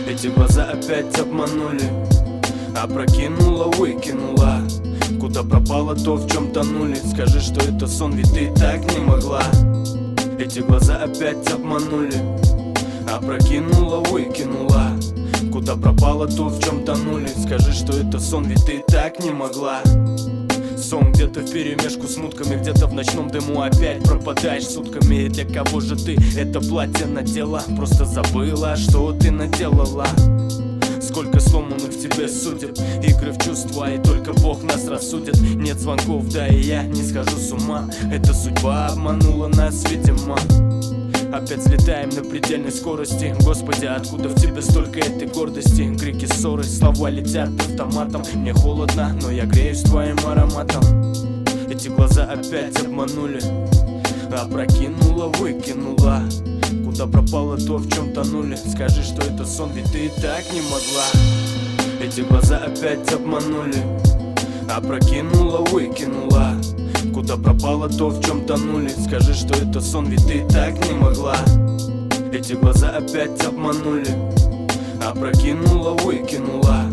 Эти глаза опять обманули, опрокинула, выкинула. Куда пропало то, в чем тонули? Скажи, что это сон, ведь ты так не могла. Эти глаза опять обманули, опрокинула, выкинула. Куда пропало то, в чем тонули? Скажи, что это сон, ведь ты так не могла. Сон где-то вперемешку с мутками, где-то в ночном дыму опять пропадаешь сутками. И для кого же ты это платье надела? Просто забыла, что ты наделала. Сколько сломанных в тебе судеб, игры в чувства, и только Бог нас рассудит. Нет звонков, да и я не схожу с ума. Эта судьба обманула нас, видимо. Опять взлетаем на предельной скорости. Господи, откуда в тебе столько этой гордости? Крики, ссоры, слова летят автоматом. Мне холодно, но я греюсь твоим ароматом. Эти глаза опять обманули, опрокинула, выкинула. Куда пропало то, в чем тонули? Скажи, что это сон, ведь ты так не могла. Эти глаза опять обманули, опрокинула, выкинула. Куда пропало то, в чем тонули? Скажи, что это сон, ведь ты так не могла. Эти глаза опять обманули, опрокинула, выкинула.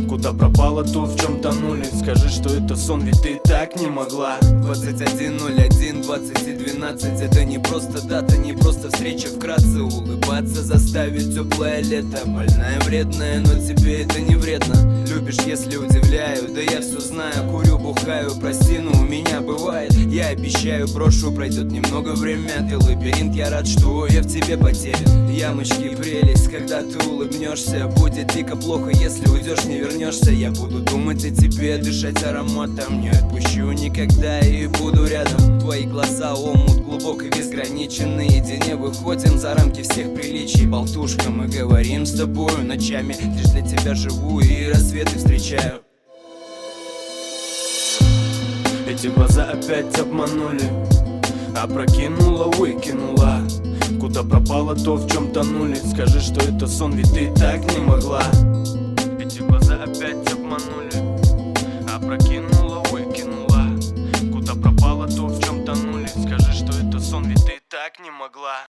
Куда пропало то, в чем тонули? Скажи, что это сон, ведь ты так не могла. 21:01, 20:12. Это не просто дата, не просто встреча. Вкратце улыбаться заставит теплое лето. Больная, вредная, но тебе это не вредно. Любишь, если удивляю, да я все знаю. Курю, бухаю, прости, но у меня бывает. Я обещаю, брошу, пройдет немного время. Ты лабиринт, я рад, что я в тебе потерян. Ямочки, прелесть, когда ты улыбнешься. Будет дико плохо, если уйдешь, не вернешься. Я буду думать о тебе, дышать ароматом. Не отпущу никогда и буду рядом. Твои глаза омут глубок и безграничен. Наедине выходим за рамки всех приличий. Болтушка, мы говорим с тобою ночами. Лишь для тебя живу и рассветы встречаю. Эти глаза опять обманули, опрокинула, выкинула. Куда пропало то, в чем тонули? Скажи, что это сон, ведь ты так не могла.